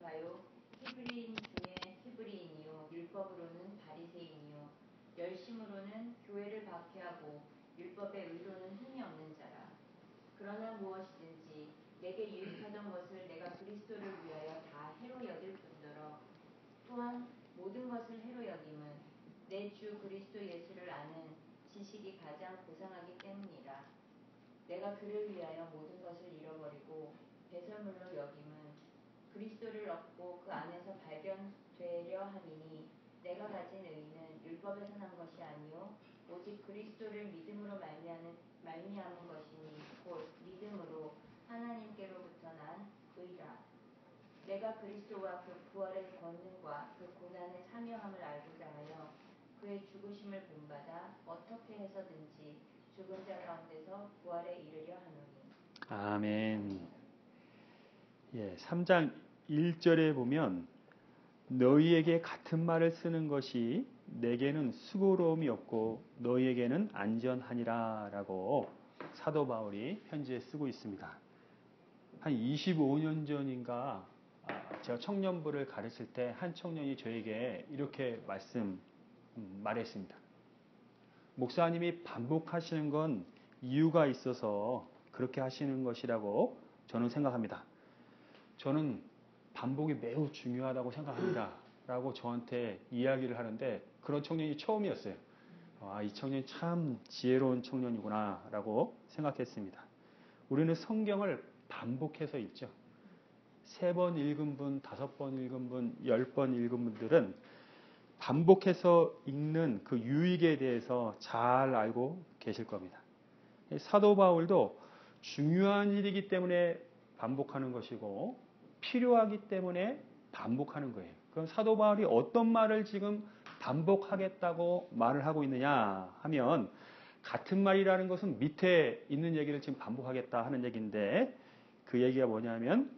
가요. 히브리인 중에 히브리인이요 율법으로는 바리새인이요 열심으로는 교회를 박해하고 율법의 의로는 흠이 없는 자라. 그러나 무엇이든지 내게 유익하던 것을 내가 그리스도를 위하여 다 해로 여길 뿐더러 또한 모든 것을 해로 여김은 내 주 그리스도 예수를 아는 지식이 가장 고상하기 때문이라. 내가 그를 위하여 모든 것을 잃어버리고 배설물로 여김은 그리스도를 얻고 그 안에서 발견되려 함이니 내가 가진 의는 율법에서 난 것이 아니요 오직 그리스도를 믿음으로 말미암은 것이니 곧 믿음으로 하나님께로부터 난 의라. 내가 그리스도와 그 부활의 권능과 그 고난의 참여함을 알고자 하여 그의 죽으심을 본받아 어떻게 해서든지 죽은 자 가운데서 부활에 이르려 하노니. 아멘. 3장 1절에 보면 너희에게 같은 말을 쓰는 것이 내게는 수고로움이 없고 너희에게는 안전하니라 라고 사도 바울이 편지에 쓰고 있습니다. 한 25년 전인가 제가 청년부를 가르칠 때 한 청년이 저에게 이렇게 말했습니다. 목사님이 반복하시는 건 이유가 있어서 그렇게 하시는 것이라고 저는 생각합니다. 저는 반복이 매우 중요하다고 생각합니다. 라고 저한테 이야기를 하는데 그런 청년이 처음이었어요. 이 청년이 참 지혜로운 청년이구나 라고 생각했습니다. 우리는 성경을 반복해서 읽죠. 3번 읽은 분, 5번 읽은 분, 10번 읽은 분들은 반복해서 읽는 그 유익에 대해서 잘 알고 계실 겁니다. 사도 바울도 중요한 일이기 때문에 반복하는 것이고 필요하기 때문에 반복하는 거예요. 그럼 사도 바울이 어떤 말을 지금 반복하겠다고 말을 하고 있느냐 하면 같은 말이라는 것은 밑에 있는 얘기를 지금 반복하겠다 하는 얘기인데 그 얘기가 뭐냐면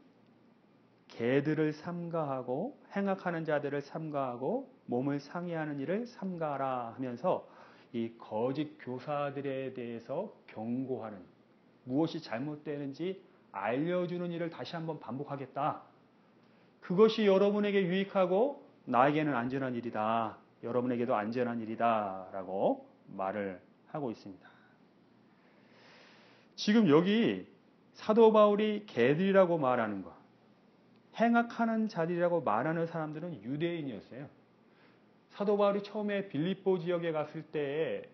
개들을 삼가하고 행악하는 자들을 삼가하고 몸을 상해하는 일을 삼가하라 하면서 이 거짓 교사들에 대해서 경고하는 무엇이 잘못되는지 알려주는 일을 다시 한번 반복하겠다. 그것이 여러분에게 유익하고 나에게는 안전한 일이다. 여러분에게도 안전한 일이다. 라고 말을 하고 있습니다. 지금 여기 사도 바울이 개들이라고 말하는 것, 행악하는 자들이라고 말하는 사람들은 유대인이었어요. 사도 바울이 처음에 빌립보 지역에 갔을 때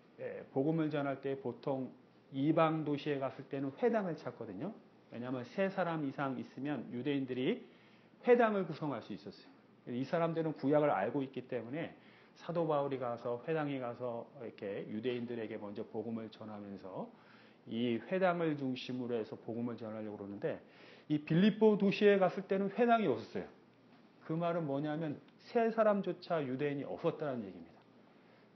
복음을 전할 때 보통 이방 도시에 갔을 때는 회당을 찾거든요. 왜냐하면 3사람 이상 있으면 유대인들이 회당을 구성할 수 있었어요. 이 사람들은 구약을 알고 있기 때문에 사도 바울이 가서 회당에 가서 이렇게 유대인들에게 먼저 복음을 전하면서 이 회당을 중심으로 해서 복음을 전하려고 그러는데 이 빌립보 도시에 갔을 때는 회당이 없었어요. 그 말은 뭐냐면 3사람조차 유대인이 없었다는 얘기입니다.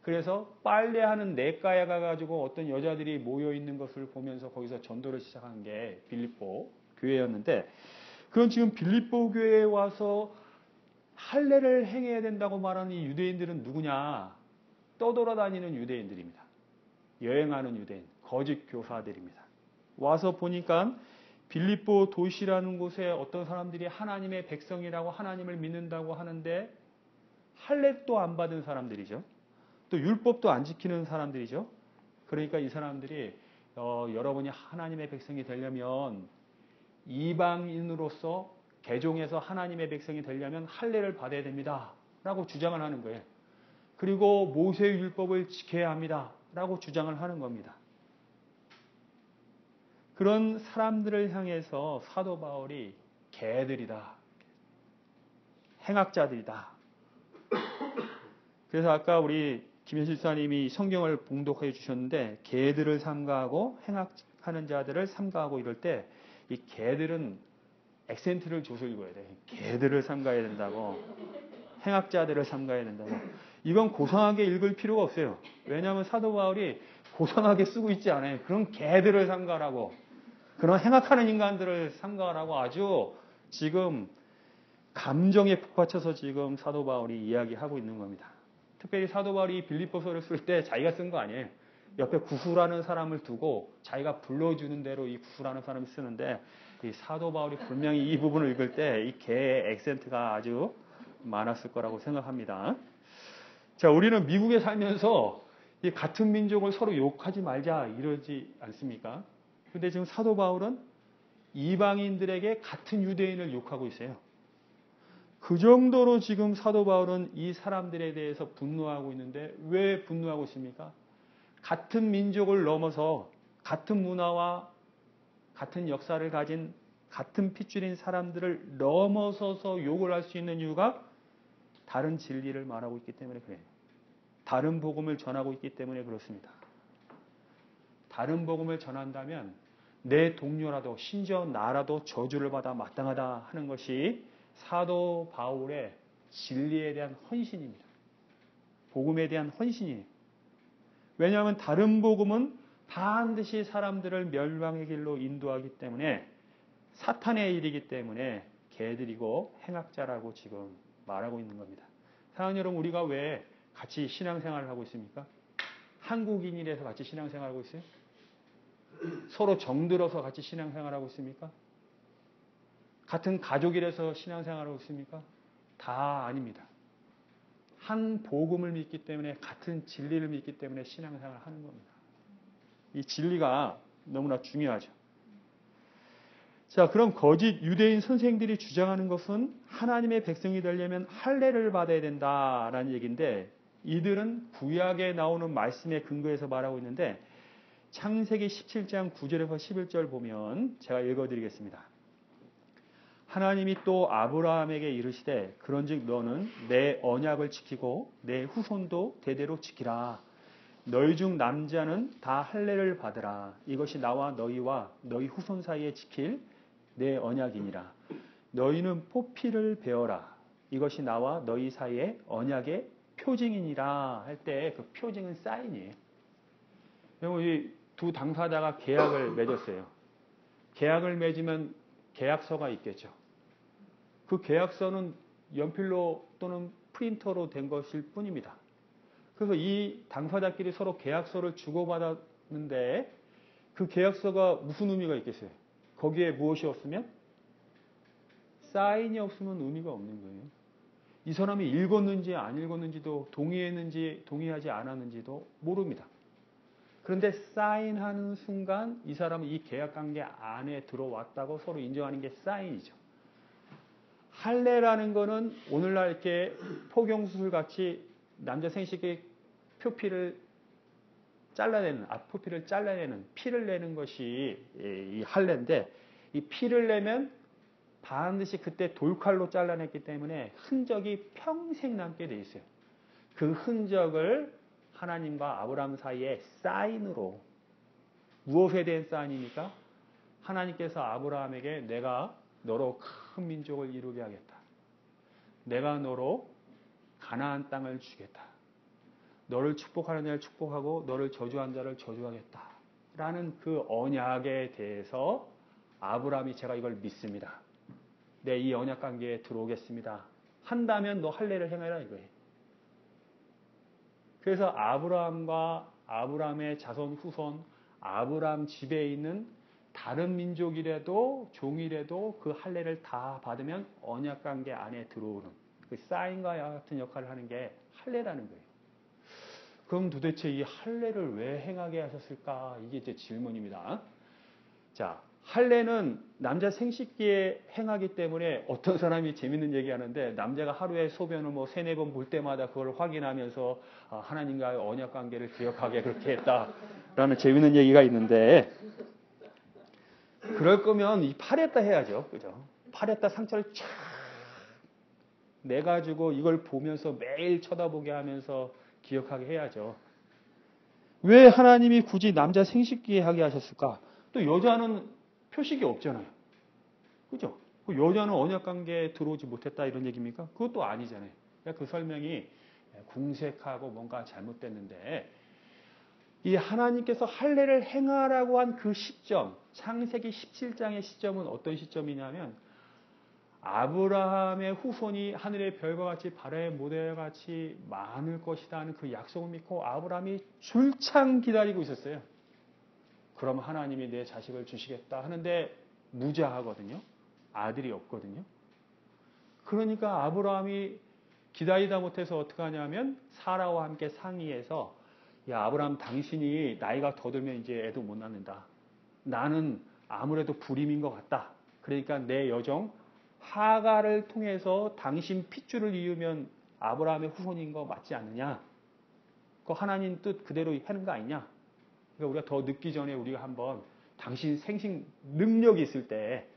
그래서 빨래하는 냇가에 가가지고 어떤 여자들이 모여있는 것을 보면서 거기서 전도를 시작한 게 빌립보 교회였는데 그럼 지금 빌립보 교회에 와서 할례를 행해야 된다고 말하는 이 유대인들은 누구냐? 떠돌아다니는 유대인들입니다. 여행하는 유대인, 거짓 교사들입니다. 와서 보니까 빌립보 도시라는 곳에 어떤 사람들이 하나님의 백성이라고 하나님을 믿는다고 하는데 할례도 안 받은 사람들이죠. 또 율법도 안 지키는 사람들이죠. 그러니까 이 사람들이 여러분이 하나님의 백성이 되려면 이방인으로서 개종해서 하나님의 백성이 되려면 할례를 받아야 됩니다. 라고 주장을 하는 거예요. 그리고 모세의 율법을 지켜야 합니다. 라고 주장을 하는 겁니다. 그런 사람들을 향해서 사도 바울이 개들이다. 행악자들이다. 그래서 아까 우리 김현실 사님이 성경을 봉독해 주셨는데 개들을 삼가하고 행악하는 자들을 삼가하고 이럴 때 이 개들은 액센트를 줘서 읽어야 돼. 개들을 삼가야 된다고. 행악자들을 삼가야 된다고. 이건 고상하게 읽을 필요가 없어요. 왜냐하면 사도 바울이 고상하게 쓰고 있지 않아요. 그런 개들을 삼가라고. 그런 행악하는 인간들을 삼가라고 아주 지금 감정에 북받쳐서 지금 사도 바울이 이야기하고 있는 겁니다. 특별히 사도 바울이 빌립보서를 쓸 때 자기가 쓴 거 아니에요. 옆에 구후라는 사람을 두고 자기가 불러주는 대로 이 구후라는 사람이 쓰는데 이 사도 바울이 분명히 이 부분을 읽을 때 이 개의 액센트가 아주 많았을 거라고 생각합니다. 자, 우리는 미국에 살면서 이 같은 민족을 서로 욕하지 말자 이러지 않습니까? 근데 지금 사도 바울은 이방인들에게 같은 유대인을 욕하고 있어요. 그 정도로 지금 사도 바울은 이 사람들에 대해서 분노하고 있는데 왜 분노하고 있습니까? 같은 민족을 넘어서 같은 문화와 같은 역사를 가진 같은 핏줄인 사람들을 넘어서서 욕을 할 수 있는 이유가 다른 진리를 말하고 있기 때문에 그래요. 다른 복음을 전하고 있기 때문에 그렇습니다. 다른 복음을 전한다면 내 동료라도 심지어 나라도 저주를 받아 마땅하다 하는 것이 사도 바울의 진리에 대한 헌신입니다. 복음에 대한 헌신이에요. 왜냐하면 다른 복음은 반드시 사람들을 멸망의 길로 인도하기 때문에 사탄의 일이기 때문에 개들이고 행악자라고 지금 말하고 있는 겁니다. 사랑하는 여러분, 우리가 왜 같이 신앙생활을 하고 있습니까? 한국인이라서 같이 신앙생활하고 있어요? 서로 정들어서 같이 신앙생활하고 있습니까? 같은 가족이라서 신앙생활하고 있습니까? 다 아닙니다. 한 복음을 믿기 때문에 같은 진리를 믿기 때문에 신앙생활을 하는 겁니다. 이 진리가 너무나 중요하죠. 자, 그럼 거짓 유대인 선생들이 주장하는 것은 하나님의 백성이 되려면 할례를 받아야 된다라는 얘기인데 이들은 구약에 나오는 말씀에 근거해서 말하고 있는데 창세기 17장 9절에서 11절 보면 제가 읽어드리겠습니다. 하나님이 또 아브라함에게 이르시되 그런즉 너는 내 언약을 지키고 내 후손도 대대로 지키라. 너희 중 남자는 다 할례를 받으라. 이것이 나와 너희와 너희 후손 사이에 지킬 내 언약이니라. 너희는 포피를 베어라. 이것이 나와 너희 사이에 언약의 표징이니라. 할 때 그 표징은 사인이에요. 이 두 당사자가 계약을 맺었어요. 계약을 맺으면 계약서가 있겠죠. 그 계약서는 연필로 또는 프린터로 된 것일 뿐입니다. 그래서 이 당사자끼리 서로 계약서를 주고받았는데 그 계약서가 무슨 의미가 있겠어요? 거기에 무엇이 없으면? 사인이 없으면 의미가 없는 거예요. 이 사람이 읽었는지 안 읽었는지도 동의했는지 동의하지 않았는지도 모릅니다. 그런데 사인하는 순간 이 사람은 이 계약관계 안에 들어왔다고 서로 인정하는 게 사인이죠. 할례라는 거는 오늘날 이렇게 포경수술 같이 남자 생식의 표피를 잘라내는, 앞표피를 잘라내는, 피를 내는 것이 이 할례인데 이 피를 내면 반드시 그때 돌칼로 잘라냈기 때문에 흔적이 평생 남게 돼 있어요. 그 흔적을 하나님과 아브라함 사이에 사인으로 무엇에 대한 사인입니까? 하나님께서 아브라함에게 내가 너로 큰 민족을 이루게 하겠다. 내가 너로 가나안 땅을 주겠다. 너를 축복하는 자를 축복하고 너를 저주한 자를 저주하겠다. 라는 그 언약에 대해서 아브라함이 제가 이걸 믿습니다. 내 이 언약 관계에 들어오겠습니다. 한다면 너 할례를 행해라 이거예요. 그래서 아브라함과 아브라함의 자손 후손, 아브라함 집에 있는 다른 민족이라도 종이라도 그 할례를 다 받으면 언약 관계 안에 들어오는 그 사인과 같은 역할을 하는 게 할례라는 거예요. 그럼 도대체 이 할례를 왜 행하게 하셨을까? 이게 이제 질문입니다. 자, 할례는 남자 생식기에 행하기 때문에 어떤 사람이 재밌는 얘기 하는데 남자가 하루에 소변을 뭐 3-4번 볼 때마다 그걸 확인하면서 하나님과의 언약 관계를 기억하게 그렇게 했다라는 재밌는 얘기가 있는데 그럴 거면 이 팔에다 해야죠. 그죠? 팔에다 상처를 쫙 내가지고 이걸 보면서 매일 쳐다보게 하면서 기억하게 해야죠. 왜 하나님이 굳이 남자 생식기에 하게 하셨을까? 또 여자는 표식이 없잖아요. 그죠? 여자는 언약관계에 들어오지 못했다 이런 얘기입니까? 그것도 아니잖아요. 그러니까 그 설명이 궁색하고 뭔가 잘못됐는데 이 하나님께서 할례를 행하라고 한 그 시점, 창세기 17장의 시점은 어떤 시점이냐면 아브라함의 후손이 하늘의 별과 같이 바다의 모래와 같이 많을 것이다 하는 그 약속을 믿고 아브라함이 줄창 기다리고 있었어요. 그럼 하나님이 내 자식을 주시겠다 하는데 무자하거든요. 아들이 없거든요. 그러니까 아브라함이 기다리다 못해서 어떻게 하냐면 사라와 함께 상의해서 야 아브라함 당신이 나이가 더 들면 이제 애도 못 낳는다. 나는 아무래도 불임인 것 같다. 그러니까 내 여정 하가를 통해서 당신 핏줄을 이으면 아브라함의 후손인 거 맞지 않느냐. 그 하나님 뜻 그대로 하는 거 아니냐. 그러니까 우리가 더 늦기 전에 우리가 한번 당신 생식 능력이 있을 때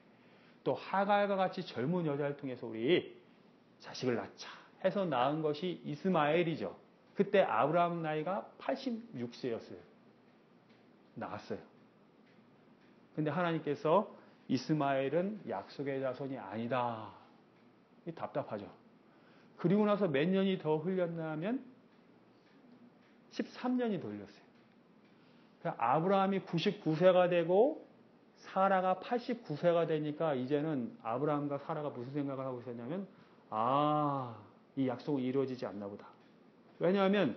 또 하갈과 같이 젊은 여자를 통해서 우리 자식을 낳자 해서 낳은 것이 이스마엘이죠. 그때 아브라함 나이가 86세였어요. 낳았어요. 근데 하나님께서 이스마엘은 약속의 자손이 아니다. 답답하죠. 그리고 나서 몇 년이 더 흘렸냐면 13년이 더 흘렸어요. 그러니까 아브라함이 99세가 되고 사라가 89세가 되니까 이제는 아브라함과 사라가 무슨 생각을 하고 있었냐면 이 약속은 이루어지지 않나 보다. 왜냐하면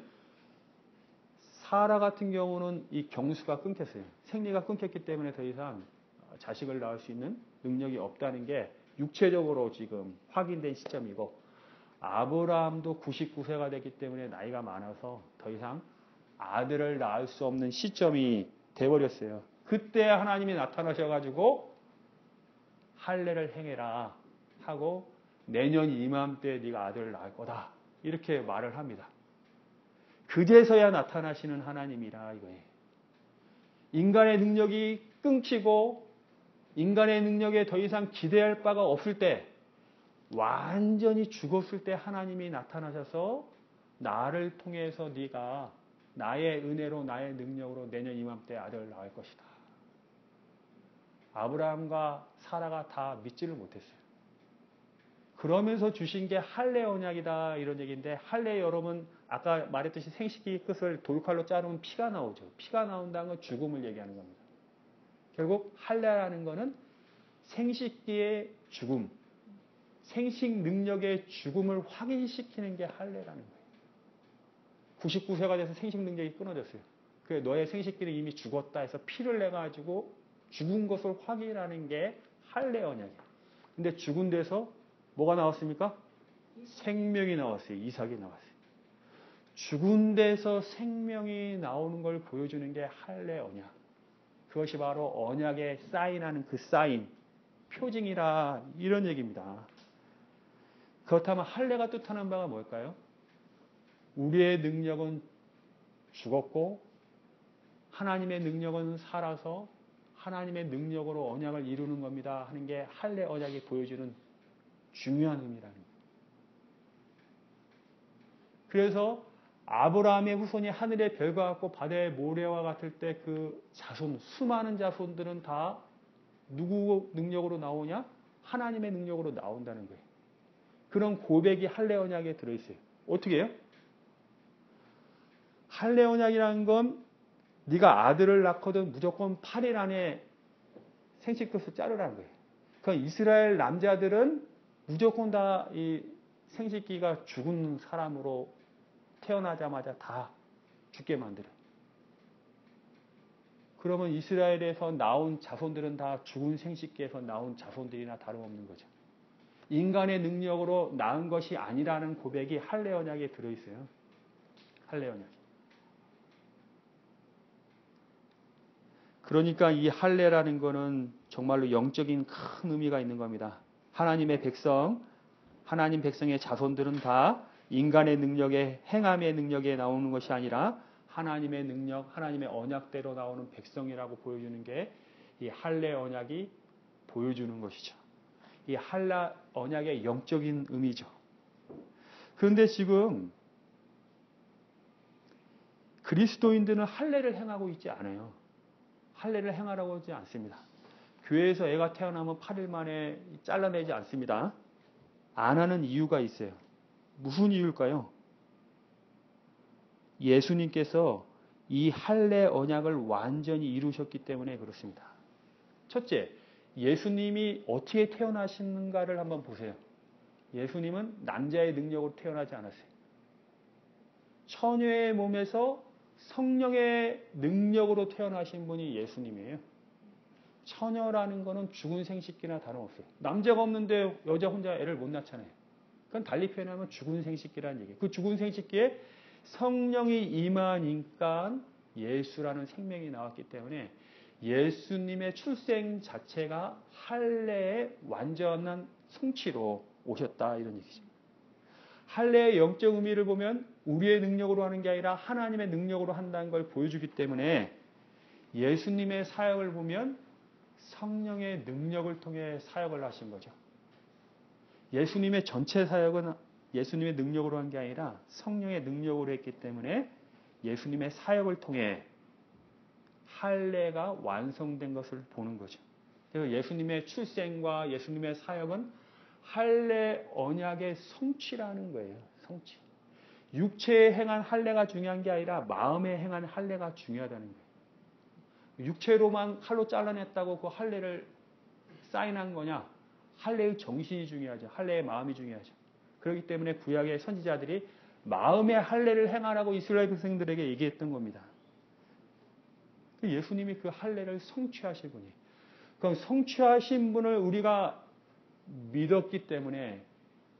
사라 같은 경우는 이 경수가 끊겼어요. 생리가 끊겼기 때문에 더 이상 자식을 낳을 수 있는 능력이 없다는 게 육체적으로 지금 확인된 시점이고 아브라함도 99세가 됐기 때문에 나이가 많아서 더 이상 아들을 낳을 수 없는 시점이 돼버렸어요. 그때 하나님이 나타나셔가지고 할례를 행해라 하고 내년 이맘때 네가 아들을 낳을 거다 이렇게 말을 합니다. 그제서야 나타나시는 하나님이라 이거예요. 인간의 능력이 끊기고 인간의 능력에 더 이상 기대할 바가 없을 때 완전히 죽었을 때 하나님이 나타나셔서 나를 통해서 네가 나의 은혜로 나의 능력으로 내년 이맘때 아들을 낳을 것이다. 아브라함과 사라가 다 믿지를 못했어요. 그러면서 주신 게 할례 언약이다 이런 얘기인데 할례 여러분 아까 말했듯이 생식기 끝을 돌칼로 자르면 피가 나오죠. 피가 나온다는 건 죽음을 얘기하는 겁니다. 결국 할례라는 거는 생식기의 죽음, 생식 능력의 죽음을 확인시키는 게 할례라는 거예요. 99세가 돼서 생식 능력이 끊어졌어요. 그래서 너의 생식기는 이미 죽었다 해서 피를 내가지고 죽은 것을 확인하는 게 할례 언약이에요. 근데 죽은 데서 뭐가 나왔습니까? 생명이 나왔어요. 이삭이 나왔어요. 죽은 데서 생명이 나오는 걸 보여주는 게 할례 언약. 그것이 바로 언약에 사인하는 그 사인, 표징이라 이런 얘기입니다. 그렇다면 할례가 뜻하는 바가 뭘까요? 우리의 능력은 죽었고 하나님의 능력은 살아서 하나님의 능력으로 언약을 이루는 겁니다 하는 게 할례 언약이 보여주는 중요한 의미라는 거예요. 그래서 아브라함의 후손이 하늘의 별과 같고 바다의 모래와 같을 때 그 자손, 수많은 자손들은 다 누구 능력으로 나오냐? 하나님의 능력으로 나온다는 거예요. 그런 고백이 할례 언약에 들어있어요. 어떻게 해요? 할례 언약이라는 건 네가 아들을 낳거든 무조건 8일 안에 생식끝을 자르라는 거예요. 그러니까 이스라엘 남자들은 무조건 다 이 생식기가 죽은 사람으로 태어나자마자 다 죽게 만들어요. 그러면 이스라엘에서 나온 자손들은 다 죽은 생식기에서 나온 자손들이나 다름없는 거죠. 인간의 능력으로 낳은 것이 아니라는 고백이 할례 언약에 들어있어요. 할례 언약. 그러니까 이 할례라는 거는 정말로 영적인 큰 의미가 있는 겁니다. 하나님의 백성, 하나님 백성의 자손들은 다 인간의 능력에 행함의 능력에 나오는 것이 아니라 하나님의 능력, 하나님의 언약대로 나오는 백성이라고 보여주는 게 이 할례 언약이 보여주는 것이죠. 이 할례 언약의 영적인 의미죠. 그런데 지금 그리스도인들은 할례를 행하고 있지 않아요. 할례를 행하라고 하지 않습니다. 교회에서 애가 태어나면 8일 만에 잘라내지 않습니다. 안 하는 이유가 있어요. 무슨 이유일까요? 예수님께서 이 할례 언약을 완전히 이루셨기 때문에 그렇습니다. 첫째, 예수님이 어떻게 태어나시는가를 한번 보세요. 예수님은 남자의 능력으로 태어나지 않았어요. 처녀의 몸에서 성령의 능력으로 태어나신 분이 예수님이에요. 처녀라는 거는 죽은 생식기나 다름없어요. 남자가 없는데 여자 혼자 애를 못 낳잖아요. 그건 달리 표현하면 죽은 생식기라는 얘기예요. 그 죽은 생식기에 성령이 임하니까 예수라는 생명이 나왔기 때문에 예수님의 출생 자체가 할례의 완전한 성취로 오셨다 이런 얘기죠. 할례의 영적 의미를 보면 우리의 능력으로 하는 게 아니라 하나님의 능력으로 한다는 걸 보여주기 때문에 예수님의 사역을 보면 성령의 능력을 통해 사역을 하신 거죠. 예수님의 전체 사역은 예수님의 능력으로 한 게 아니라 성령의 능력으로 했기 때문에 예수님의 사역을 통해 할례가 완성된 것을 보는 거죠. 그래서 예수님의 출생과 예수님의 사역은 할례 언약의 성취라는 거예요. 성취. 육체에 행한 할례가 중요한 게 아니라 마음에 행한 할례가 중요하다는 거예요. 육체로만 칼로 잘라냈다고 그 할례를 사인한 거냐? 할례의 정신이 중요하죠. 할례의 마음이 중요하죠. 그렇기 때문에 구약의 선지자들이 마음의 할례를 행하라고 이스라엘 백성들에게 얘기했던 겁니다. 예수님이 그 할례를 성취하실 분이. 그럼 성취하신 분을 우리가 믿었기 때문에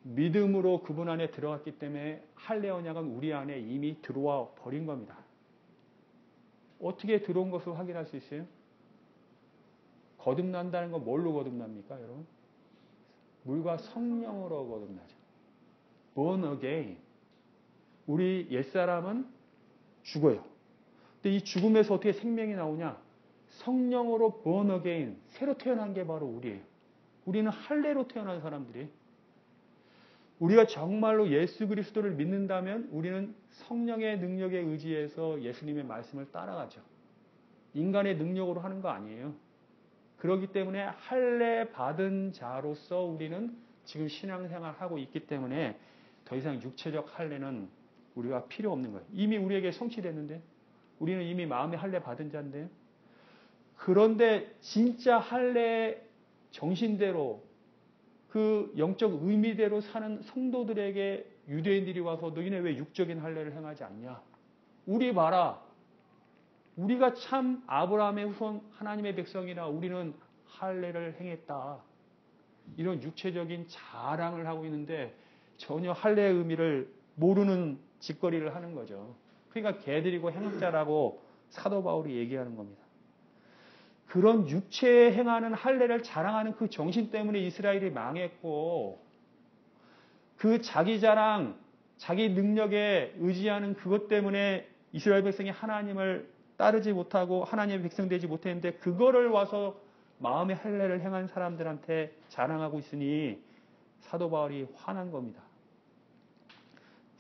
믿음으로 그분 안에 들어갔기 때문에 할례 언약은 우리 안에 이미 들어와 버린 겁니다. 어떻게 들어온 것을 확인할 수 있어요? 거듭난다는 건 뭘로 거듭납니까, 여러분? 물과 성령으로 거듭나죠. Born again. 우리 옛사람은 죽어요. 근데 이 죽음에서 어떻게 생명이 나오냐? 성령으로 born again. 새로 태어난 게 바로 우리예요. 우리는 할례로 태어난 사람들이에요. 우리가 정말로 예수 그리스도를 믿는다면 우리는 성령의 능력에 의지해서 예수님의 말씀을 따라가죠. 인간의 능력으로 하는 거 아니에요. 그렇기 때문에 할례 받은 자로서 우리는 지금 신앙생활을 하고 있기 때문에 더 이상 육체적 할례는 우리가 필요 없는 거예요. 이미 우리에게 성취됐는데 우리는 이미 마음의 할례 받은 자인데 그런데 진짜 할례 정신대로 그 영적 의미대로 사는 성도들에게 유대인들이 와서 너희네 왜 육적인 할례를 행하지 않냐? 우리 봐라. 우리가 참 아브라함의 후손 하나님의 백성이라 우리는 할례를 행했다. 이런 육체적인 자랑을 하고 있는데 전혀 할례의 의미를 모르는 짓거리를 하는 거죠. 그러니까 개들이고 행악자라고 사도 바울이 얘기하는 겁니다. 그런 육체에 행하는 할례를 자랑하는 그 정신 때문에 이스라엘이 망했고 그 자기 자랑, 자기 능력에 의지하는 그것 때문에 이스라엘 백성이 하나님을 따르지 못하고 하나님의 백성 되지 못했는데 그거를 와서 마음의 할례를 행한 사람들한테 자랑하고 있으니 사도 바울이 화난 겁니다.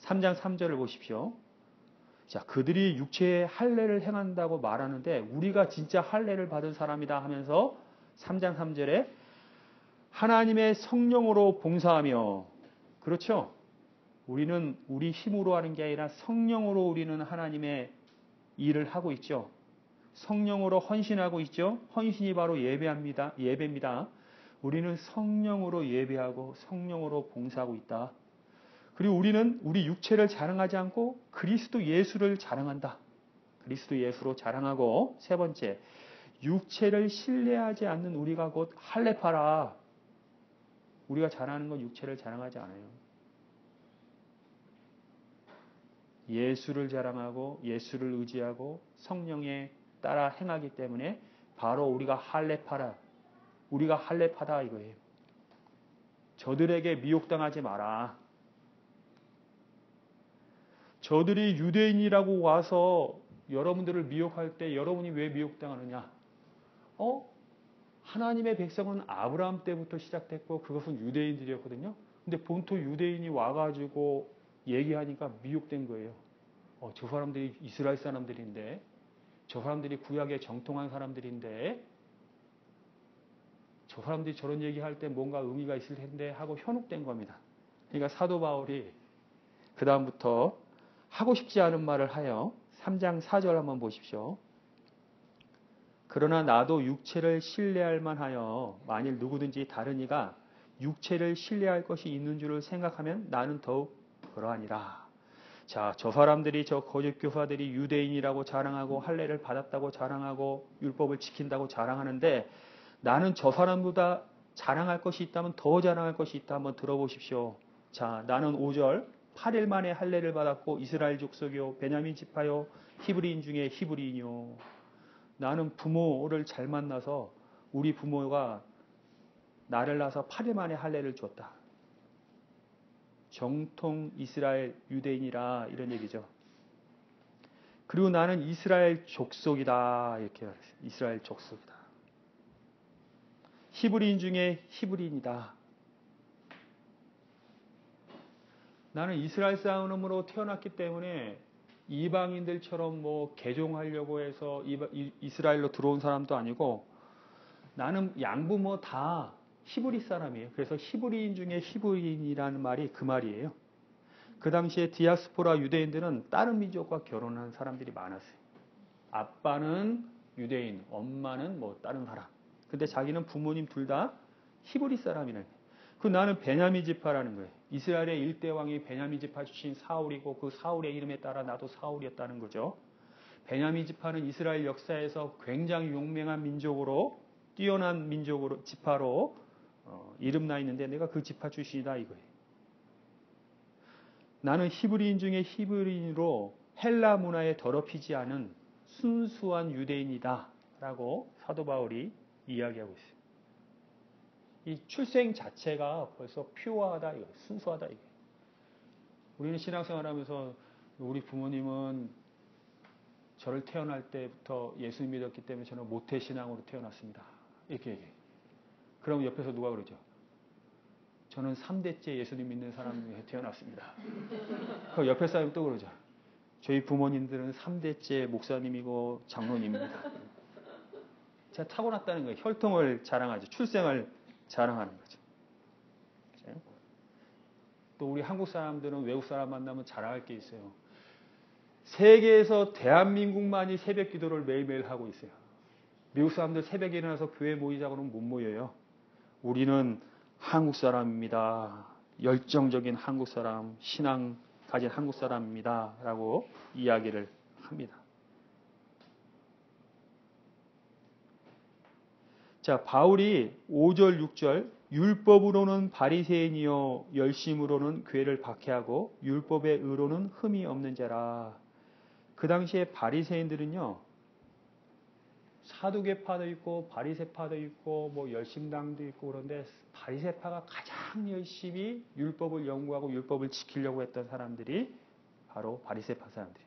3장 3절을 보십시오. 자, 그들이 육체의 할례를 행한다고 말하는데 우리가 진짜 할례를 받은 사람이다 하면서 3장 3절에 하나님의 성령으로 봉사하며 그렇죠? 우리는 우리 힘으로 하는 게 아니라 성령으로 우리는 하나님의 일을 하고 있죠. 성령으로 헌신하고 있죠. 헌신이 바로 예배입니다. 우리는 성령으로 예배하고 성령으로 봉사하고 있다. 그리고 우리는 우리 육체를 자랑하지 않고 그리스도 예수를 자랑한다. 그리스도 예수로 자랑하고 세 번째, 육체를 신뢰하지 않는 우리가 곧 할례파라. 우리가 자랑하는 건 육체를 자랑하지 않아요. 예수를 자랑하고 예수를 의지하고 성령에 따라 행하기 때문에 바로 우리가 할례파라. 우리가 할례파다 이거예요. 저들에게 미혹당하지 마라. 저들이 유대인이라고 와서 여러분들을 미혹할 때 여러분이 왜 미혹당하느냐? 하나님의 백성은 아브라함 때부터 시작됐고 그것은 유대인들이었거든요. 근데 본토 유대인이 와가지고 얘기하니까 미혹된 거예요. 저 사람들이 이스라엘 사람들인데 저 사람들이 구약에 정통한 사람들인데 저 사람들이 저런 얘기할 때 뭔가 의미가 있을 텐데 하고 현혹된 겁니다. 그러니까 사도 바울이 그 다음부터 하고 싶지 않은 말을 하여 3장 4절 한번 보십시오. 그러나 나도 육체를 신뢰할 만하여 만일 누구든지 다른 이가 육체를 신뢰할 것이 있는 줄을 생각하면 나는 더욱 그러하니라. 자, 저 사람들이 저 거짓 교사들이 유대인이라고 자랑하고 할례를 받았다고 자랑하고 율법을 지킨다고 자랑하는데 나는 저 사람보다 자랑할 것이 있다면 더 자랑할 것이 있다. 한번 들어보십시오. 자, 나는 5절 8일 만에 할례를 받았고 이스라엘 족속이요 베냐민 지파요 히브리인 중에 히브리인이요. 나는 부모를 잘 만나서 우리 부모가 나를 낳아서 8일 만에 할례를 줬다. 정통 이스라엘 유대인이라 이런 얘기죠. 그리고 나는 이스라엘 족속이다. 이렇게 말했어요. 이스라엘 족속이다. 히브리인 중에 히브리인이다. 나는 이스라엘 사람으로 태어났기 때문에 이방인들처럼 뭐 개종하려고 해서 이스라엘로 들어온 사람도 아니고 나는 양부모 다 히브리 사람이에요. 그래서 히브리인 중에 히브리인이라는 말이 그 말이에요. 그 당시에 디아스포라 유대인들은 다른 민족과 결혼한 사람들이 많았어요. 아빠는 유대인, 엄마는 뭐 다른 사람. 근데 자기는 부모님 둘 다 히브리 사람이네. 그 나는 베냐민 지파라는 거예요. 이스라엘의 일대 왕이 베냐민 지파 출신 사울이고 그 사울의 이름에 따라 나도 사울이었다는 거죠. 베냐민 지파는 이스라엘 역사에서 굉장히 용맹한 민족으로 뛰어난 민족으로 지파로 이름나 있는데 내가 그 지파 출신이다 이거예요. 나는 히브리인 중에 히브리인으로 헬라 문화에 더럽히지 않은 순수한 유대인이다 라고 사도 바울이 이야기하고 있어요. 이 출생 자체가 벌써 퓨어하다, 순수하다. 이게. 우리는 신앙생활하면서 우리 부모님은 저를 태어날 때부터 예수 믿었기 때문에 저는 모태신앙으로 태어났습니다. 이렇게 얘기해요. 그럼 옆에서 누가 그러죠? 저는 3대째 예수님 믿는 사람에 태어났습니다. 그럼 옆에 사람이 또 그러죠. 저희 부모님들은 3대째 목사님이고 장로님입니다. 제가 타고났다는 거예요. 혈통을 자랑하죠. 출생을 자랑하는 거죠. 또 우리 한국 사람들은 외국 사람 만나면 자랑할 게 있어요. 세계에서 대한민국만이 새벽 기도를 매일매일 하고 있어요. 미국 사람들 새벽에 일어나서 교회 모이자고는 못 모여요. 우리는 한국 사람입니다. 열정적인 한국 사람, 신앙 가진 한국 사람입니다. 라고 이야기를 합니다. 자, 바울이 5절, 6절 율법으로는 바리새인이요 열심으로는 교회를 박해하고 율법의 의로는 흠이 없는 자라. 그 당시에 바리새인들은요. 사두개파도 있고 바리새파도 있고 뭐 열심당도 있고 그런데 바리새파가 가장 열심히 율법을 연구하고 율법을 지키려고 했던 사람들이 바로 바리새파 사람들이.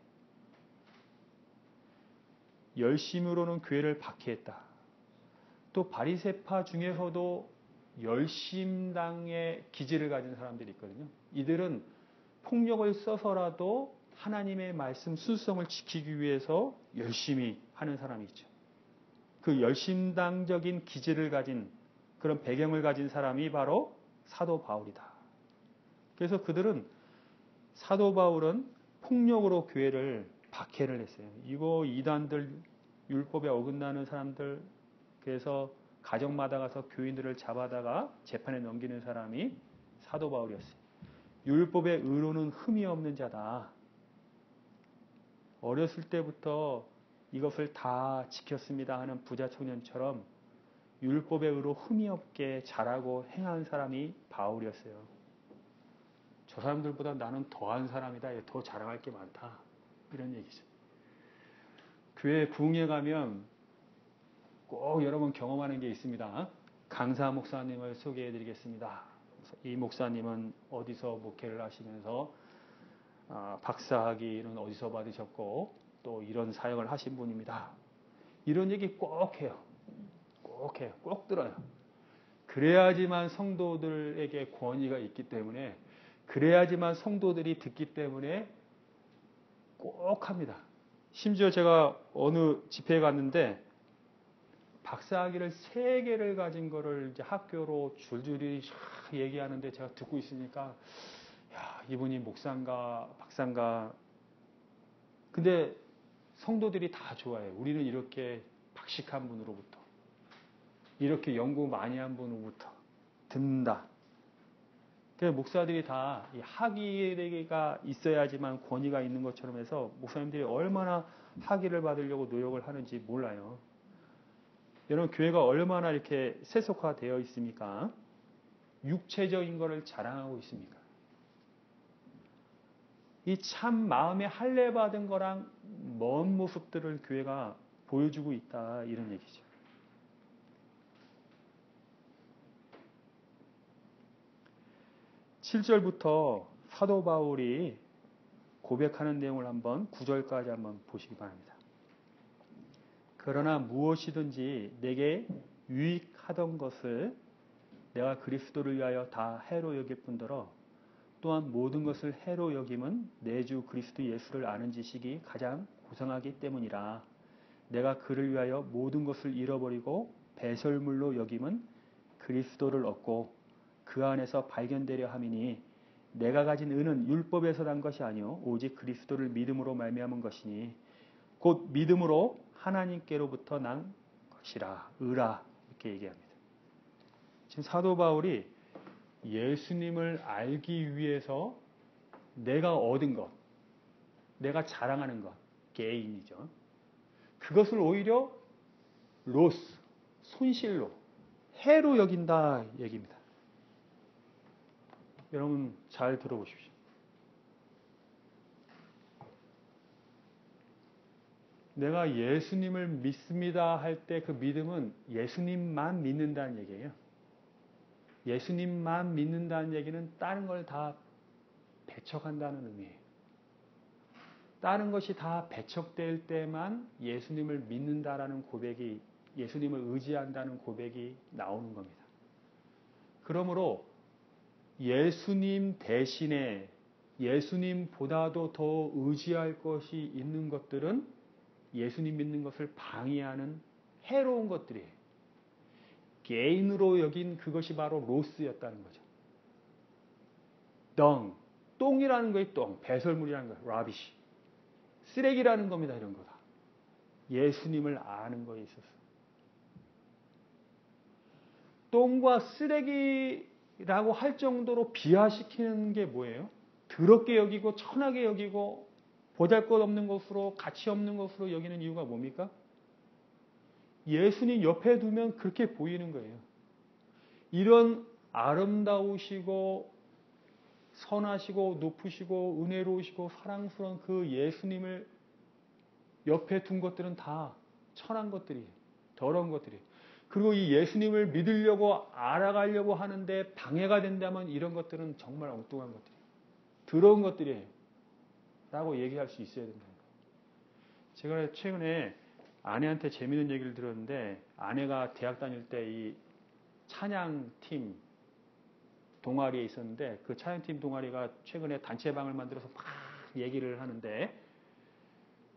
열심으로는 교회를 박해했다. 또 바리새파 중에서도 열심당의 기질을 가진 사람들이 있거든요. 이들은 폭력을 써서라도 하나님의 말씀 순수성을 지키기 위해서 열심히 하는 사람이 있죠. 그 열심당적인 기질을 가진 그런 배경을 가진 사람이 바로 사도 바울이다. 그래서 그들은 사도 바울은 폭력으로 교회를 박해를 했어요. 이거 이단들 율법에 어긋나는 사람들 그래서 가정마다 가서 교인들을 잡아다가 재판에 넘기는 사람이 사도 바울이었어요. 율법의 의로는 흠이 없는 자다. 어렸을 때부터 이것을 다 지켰습니다 하는 부자 청년처럼 율법의 의로 흠이 없게 자라고 행한 사람이 바울이었어요. 저 사람들보다 나는 더한 사람이다. 더 자랑할 게 많다. 이런 얘기죠. 교회 부흥회 가면 꼭 여러분 경험하는 게 있습니다. 강사 목사님을 소개해 드리겠습니다. 이 목사님은 어디서 목회를 하시면서 박사학위는 어디서 받으셨고 또 이런 사역을 하신 분입니다. 이런 얘기 꼭 해요. 꼭 해요. 꼭 들어요. 그래야지만 성도들에게 권위가 있기 때문에 그래야지만 성도들이 듣기 때문에 꼭 합니다. 심지어 제가 어느 집회에 갔는데 박사학위를 3개를 가진 거를 이제 학교로 줄줄이 얘기하는데 제가 듣고 있으니까 야, 이분이 목사인가 박사인가. 근데 성도들이 다 좋아해요. 우리는 이렇게 박식한 분으로부터 이렇게 연구 많이 한 분으로부터 듣는다. 그래서 목사들이 다 학위가 있어야지만 권위가 있는 것처럼 해서 목사님들이 얼마나 학위를 받으려고 노력을 하는지 몰라요. 여러분 교회가 얼마나 이렇게 세속화되어 있습니까? 육체적인 것을 자랑하고 있습니까? 이 참 마음에 할례 받은 거랑 먼 모습들을 교회가 보여주고 있다 이런 얘기죠. (7절부터) 사도 바울이 고백하는 내용을 한번 9절까지 한번 보시기 바랍니다. 그러나 무엇이든지 내게 유익하던 것을 내가 그리스도를 위하여 다 해로 여길 뿐더러 또한 모든 것을 해로 여김은 내 주 그리스도 예수를 아는 지식이 가장 고상하기 때문이라. 내가 그를 위하여 모든 것을 잃어버리고 배설물로 여김은 그리스도를 얻고 그 안에서 발견되려 함이니 내가 가진 의는 율법에서 난 것이 아니요 오직 그리스도를 믿음으로 말미암은 것이니 곧 믿음으로 하나님께로부터 난 것이라. 의라. 이렇게 얘기합니다. 지금 사도 바울이 예수님을 알기 위해서 내가 얻은 것, 내가 자랑하는 것, 게인이죠. 그것을 오히려 로스, 손실로, 해로 여긴다 얘기입니다. 여러분 잘 들어보십시오. 내가 예수님을 믿습니다 할 때 그 믿음은 예수님만 믿는다는 얘기예요. 예수님만 믿는다는 얘기는 다른 걸 다 배척한다는 의미예요. 다른 것이 다 배척될 때만 예수님을 믿는다라는 고백이, 예수님을 의지한다는 고백이 나오는 겁니다. 그러므로 예수님 대신에 예수님보다도 더 의지할 것이 있는 것들은 예수님 믿는 것을 방해하는 해로운 것들이에요. 개인으로 여긴 그것이 바로 로스였다는 거죠. 똥이라는 거예요. 똥, 배설물이라는 거예요. 라비시. 쓰레기라는 겁니다. 이런 거다. 예수님을 아는 거에 있어서. 똥과 쓰레기라고 할 정도로 비하시키는 게 뭐예요? 더럽게 여기고 천하게 여기고 보잘것없는 것으로 가치 없는 것으로 여기는 이유가 뭡니까? 예수님 옆에 두면 그렇게 보이는 거예요. 이런 아름다우시고 선하시고 높으시고 은혜로우시고 사랑스러운 그 예수님을 옆에 둔 것들은 다 천한 것들이에요. 더러운 것들이에요. 그리고 이 예수님을 믿으려고 알아가려고 하는데 방해가 된다면 이런 것들은 정말 엉뚱한 것들이에요. 더러운 것들이에요. 라고 얘기할 수 있어야 된다는 거예요. 제가 최근에 아내한테 재미있는 얘기를 들었는데, 아내가 대학 다닐 때 이 찬양팀 동아리에 있었는데, 그 찬양팀 동아리가 최근에 단체방을 만들어서 막 얘기를 하는데,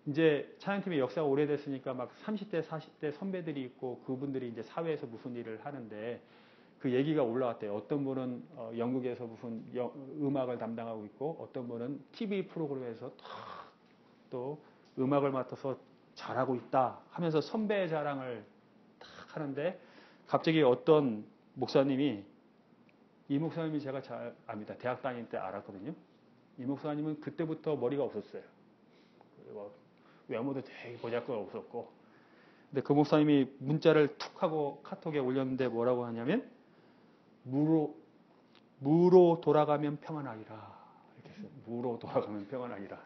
이제 찬양팀의 역사가 오래됐으니까 막 30대, 40대 선배들이 있고 그분들이 이제 사회에서 무슨 일을 하는데, 그 얘기가 올라왔대요. 어떤 분은 영국에서 무슨 음악을 담당하고 있고, 어떤 분은 TV 프로그램에서 또 음악을 맡아서 잘하고 있다 하면서 선배 자랑을 탁 하는데, 갑자기 어떤 목사님이, 이 목사님이 제가 잘 압니다. 대학 다닐 때 알았거든요. 이 목사님은 그때부터 머리가 없었어요. 그리고 외모도 되게 보잘것 없었고, 근데 그 목사님이 문자를 툭 하고 카톡에 올렸는데 뭐라고 하냐면, 무로 돌아가면 평안하리라. 이렇게 했어요. 무로 돌아가면 평안하리라.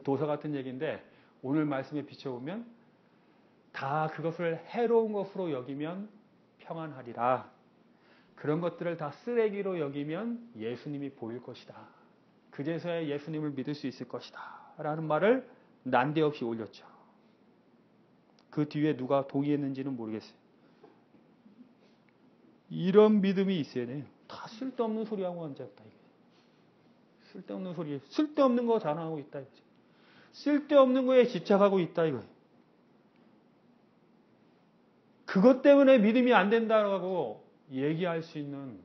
도서 같은 얘기인데, 오늘 말씀에 비춰보면 다 그것을 해로운 것으로 여기면 평안하리라. 그런 것들을 다 쓰레기로 여기면 예수님이 보일 것이다. 그제서야 예수님을 믿을 수 있을 것이다. 라는 말을 난데없이 올렸죠. 그 뒤에 누가 동의했는지는 모르겠어요. 이런 믿음이 있어야 돼요. 다 쓸데없는 소리하고 앉았다. 쓸데없는 소리, 쓸데없는 거 자랑하고 있다. 이거죠. 쓸데없는 거에 집착하고 있다. 이거예요. 그것 때문에 믿음이 안 된다고 얘기할 수 있는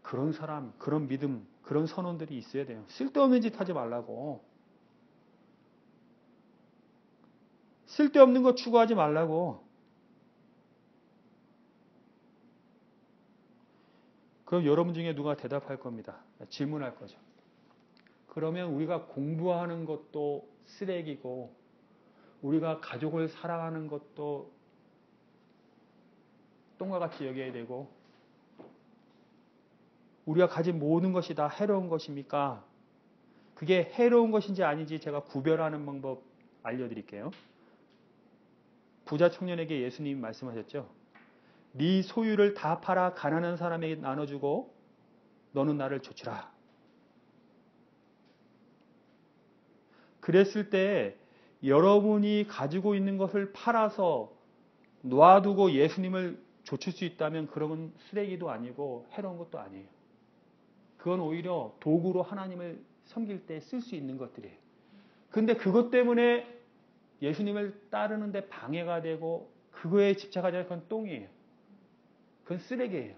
그런 사람, 그런 믿음, 그런 선언들이 있어야 돼요. 쓸데없는 짓 하지 말라고. 쓸데없는 거 추구하지 말라고. 그럼 여러분 중에 누가 대답할 겁니다. 질문할 거죠. 그러면 우리가 공부하는 것도 쓰레기고, 우리가 가족을 사랑하는 것도 똥과 같이 여겨야 되고 우리가 가진 모든 것이 다 해로운 것입니까? 그게 해로운 것인지 아닌지 제가 구별하는 방법 알려드릴게요. 부자 청년에게 예수님이 말씀하셨죠. 네 소유를 다 팔아 가난한 사람에게 나눠주고 너는 나를 좇으라. 그랬을 때 여러분이 가지고 있는 것을 팔아서 놔두고 예수님을 좇을 수 있다면 그런 쓰레기도 아니고 해로운 것도 아니에요. 그건 오히려 도구로 하나님을 섬길 때 쓸 수 있는 것들이에요. 근데 그것 때문에 예수님을 따르는데 방해가 되고 그거에 집착하지 않으면 그건 똥이에요. 그건 쓰레기예요.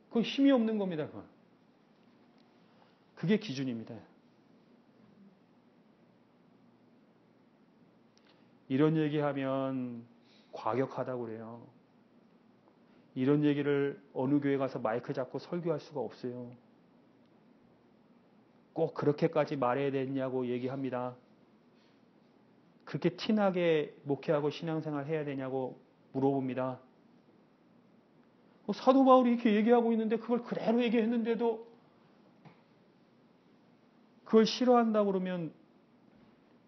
그건 힘이 없는 겁니다. 그건. 그게 기준입니다. 이런 얘기하면 과격하다고 그래요. 이런 얘기를 어느 교회 가서 마이크 잡고 설교할 수가 없어요. 꼭 그렇게까지 말해야 되냐고 얘기합니다. 그렇게 티나게 목회하고 신앙생활 해야 되냐고 물어봅니다. 사도 바울이 이렇게 얘기하고 있는데 그걸 그대로 얘기했는데도 그걸 싫어한다고 그러면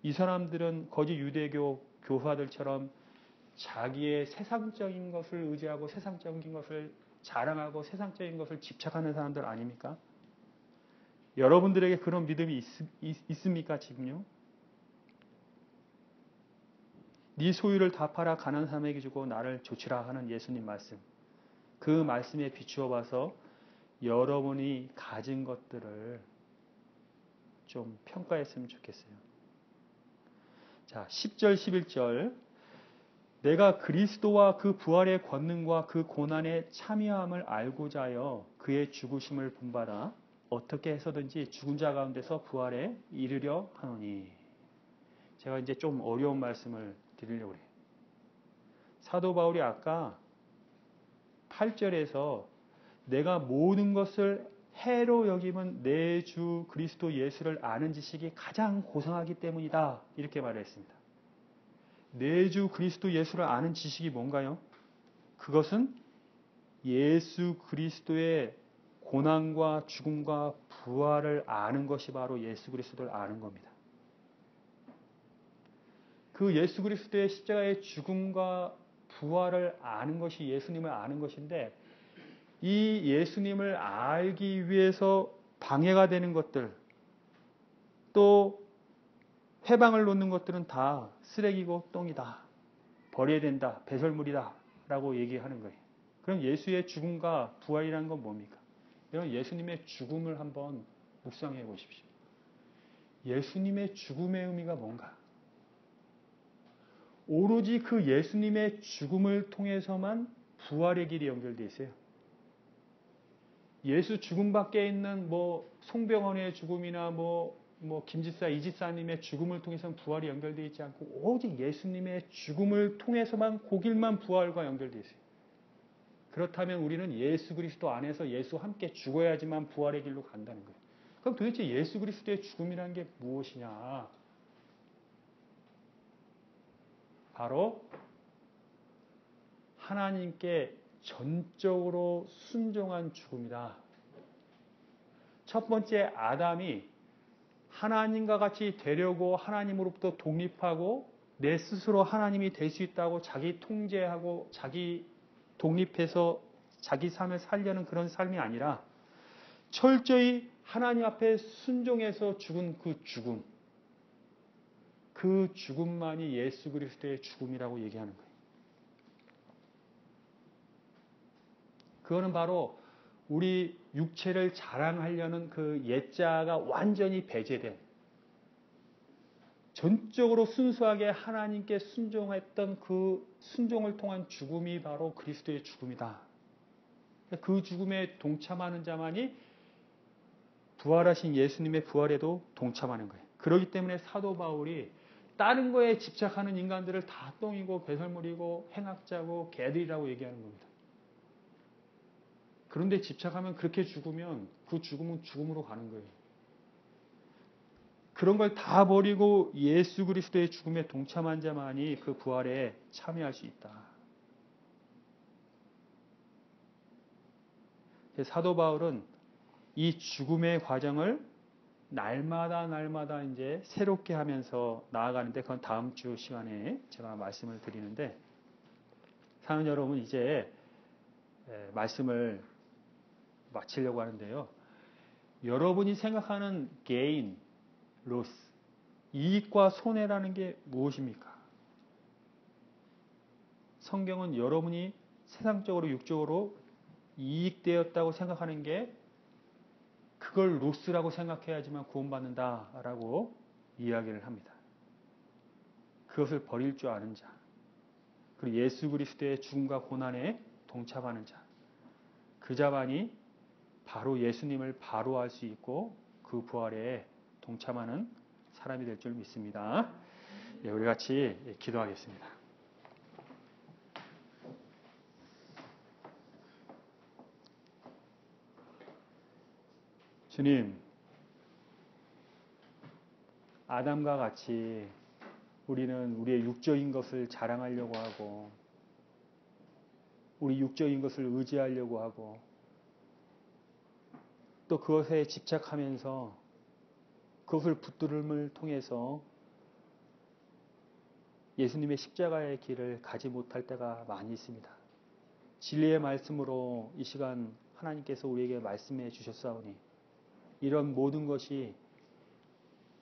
이 사람들은 거짓 유대교 교사들처럼 자기의 세상적인 것을 의지하고 세상적인 것을 자랑하고 세상적인 것을 집착하는 사람들 아닙니까? 여러분들에게 그런 믿음이 있습니까 지금요? 네 소유를 다 팔아 가난한 사람에게 주고 나를 좇으라 하는 예수님 말씀. 그 말씀에 비추어 봐서 여러분이 가진 것들을 좀 평가했으면 좋겠어요. 자, 10절 11절 내가 그리스도와 그 부활의 권능과 그 고난의 참여함을 알고자 하여 그의 죽으심을 본받아 어떻게 해서든지 죽은 자 가운데서 부활에 이르려 하노니. 제가 이제 좀 어려운 말씀을 드리려고 해요. 사도 바울이 아까 8절에서 내가 모든 것을 해로 여김은 내 주 그리스도 예수를 아는 지식이 가장 고상하기 때문이다. 이렇게 말했습니다. 내 주 그리스도 예수를 아는 지식이 뭔가요? 그것은 예수 그리스도의 고난과 죽음과 부활을 아는 것이 바로 예수 그리스도를 아는 겁니다. 그 예수 그리스도의 십자가의 죽음과 부활을 아는 것이 예수님을 아는 것인데 이 예수님을 알기 위해서 방해가 되는 것들 또 회방을 놓는 것들은 다 쓰레기고 똥이다. 버려야 된다. 배설물이다. 라고 얘기하는 거예요. 그럼 예수의 죽음과 부활이라는 건 뭡니까? 여러분 예수님의 죽음을 한번 묵상해 보십시오. 예수님의 죽음의 의미가 뭔가? 오로지 그 예수님의 죽음을 통해서만 부활의 길이 연결되어 있어요. 예수 죽음 밖에 있는 송병헌의 죽음이나 김지사, 이지사님의 죽음을 통해서는 부활이 연결되어 있지 않고 오직 예수님의 죽음을 통해서만 그 길만 부활과 연결되어 있어요. 그렇다면 우리는 예수 그리스도 안에서 예수와 함께 죽어야지만 부활의 길로 간다는 거예요. 그럼 도대체 예수 그리스도의 죽음이라는 게 무엇이냐? 바로 하나님께 전적으로 순종한 죽음이다. 첫 번째 아담이 하나님과 같이 되려고 하나님으로부터 독립하고 내 스스로 하나님이 될 수 있다고 자기 통제하고 자기 독립해서 자기 삶을 살려는 그런 삶이 아니라 철저히 하나님 앞에 순종해서 죽은 그 죽음만이 예수 그리스도의 죽음이라고 얘기하는 거예요. 그거는 바로 우리 육체를 자랑하려는 그 옛자가 완전히 배제된 전적으로 순수하게 하나님께 순종했던 그 순종을 통한 죽음이 바로 그리스도의 죽음이다. 그 죽음에 동참하는 자만이 부활하신 예수님의 부활에도 동참하는 거예요. 그렇기 때문에 사도 바울이 다른 거에 집착하는 인간들을 다 똥이고 배설물이고 행악자고 개들이라고 얘기하는 겁니다. 그런데 집착하면 그렇게 죽으면 그 죽음은 죽음으로 가는 거예요. 그런 걸 다 버리고 예수 그리스도의 죽음에 동참한 자만이 그 부활에 참여할 수 있다. 사도 바울은 이 죽음의 과정을 날마다 이제 새롭게 하면서 나아가는데, 그건 다음 주 시간에 제가 말씀을 드리는데, 사는 여러분, 이제 말씀을 마치려고 하는데요. 여러분이 생각하는 gain, loss, 이익과 손해라는 게 무엇입니까? 성경은 여러분이 세상적으로 육적으로 이익되었다고 생각하는 게 그걸 로스라고 생각해야지만 구원받는다라고 이야기를 합니다. 그것을 버릴 줄 아는 자, 그리고 예수 그리스도의 죽음과 고난에 동참하는 자, 그 자만이 바로 예수님을 바로 알 수 있고 그 부활에 동참하는 사람이 될 줄 믿습니다. 네, 우리 같이 기도하겠습니다. 주님, 아담과 같이 우리는 우리의 육적인 것을 자랑하려고 하고, 우리 육적인 것을 의지하려고 하고, 또 그것에 집착하면서 그것을 붙들음을 통해서 예수님의 십자가의 길을 가지 못할 때가 많이 있습니다. 진리의 말씀으로 이 시간 하나님께서 우리에게 말씀해 주셨사오니, 이런 모든 것이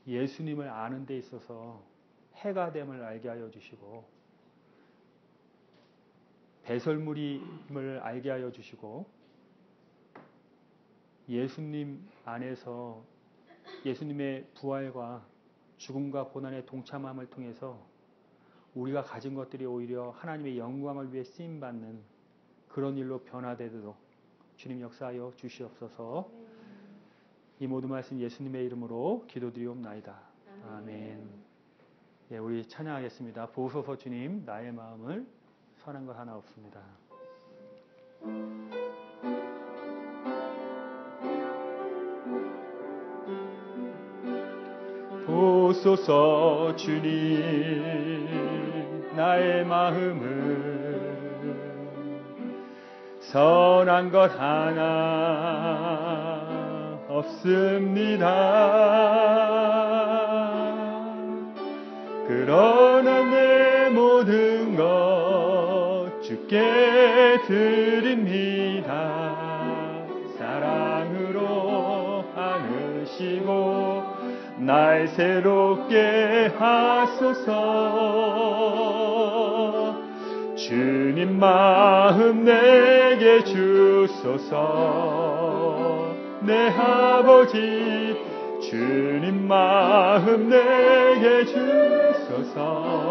예수님을 아는 데 있어서 해가 됨을 알게 하여 주시고, 배설물임을 알게 하여 주시고, 예수님 안에서 예수님의 부활과 죽음과 고난의 동참함을 통해서 우리가 가진 것들이 오히려 하나님의 영광을 위해 쓰임받는 그런 일로 변화되도록 주님 역사하여 주시옵소서. 이 모든 말씀 예수님의 이름으로 기도드리옵나이다. 아멘. 예, 우리 찬양하겠습니다. 보소서 주님, 나의 마음을 선한 것 하나 없습니다. 보소서 주님, 나의 마음을 선한 것 하나 없습니다. 그러나 내 모든 것 주께 드립니다. 사랑으로 안으시고 날 새롭게 하소서. 주님 마음 내게 주소서. 내 아버지 주님 마음 내게 주소서.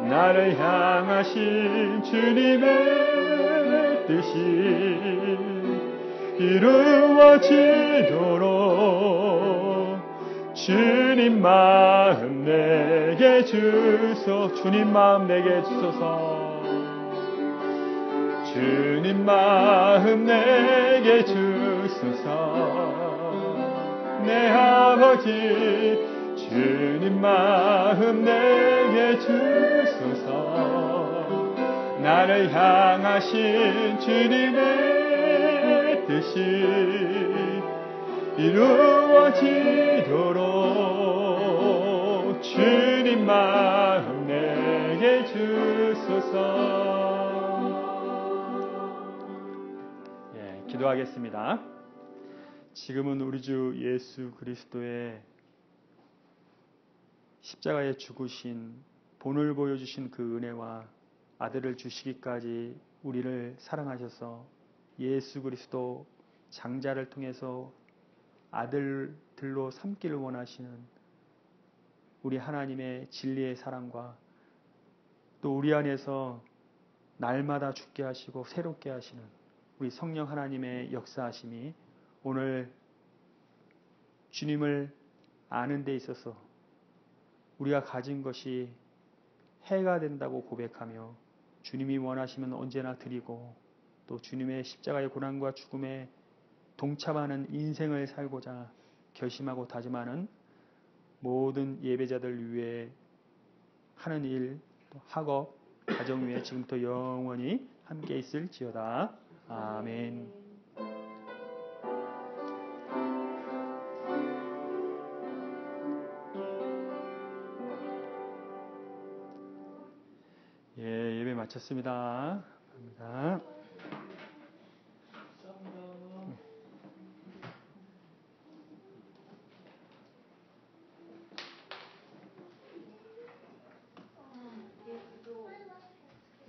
나를 향하신 주님의 뜻이 이루어지도록 주님 마음 내게 주소서. 주님 마음 내게 주소서. 주님 마음 내게 주소서. 내 아버지 주님 마음 내게 주소서. 나를 향하신 주님의 뜻이 이루어지도록 주님 마음 내게 주소서. 기도하겠습니다. 지금은 우리 주 예수 그리스도의 십자가에 죽으신 본을 보여주신 그 은혜와 아들을 주시기까지 우리를 사랑하셔서 예수 그리스도 장자를 통해서 아들들로 삼기를 원하시는 우리 하나님의 진리의 사랑과 또 우리 안에서 날마다 죽게 하시고 새롭게 하시는 우리 성령 하나님의 역사하심이 오늘 주님을 아는 데 있어서 우리가 가진 것이 해가 된다고 고백하며 주님이 원하시면 언제나 드리고 또 주님의 십자가의 고난과 죽음에 동참하는 인생을 살고자 결심하고 다짐하는 모든 예배자들 위해 하는 일, 또 학업, 가정 위에 지금부터 영원히 함께 있을지어다. 아멘. 예, 예배 마쳤습니다. 감사합니다.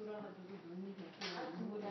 돌아가지고 눈이 되고 눈물이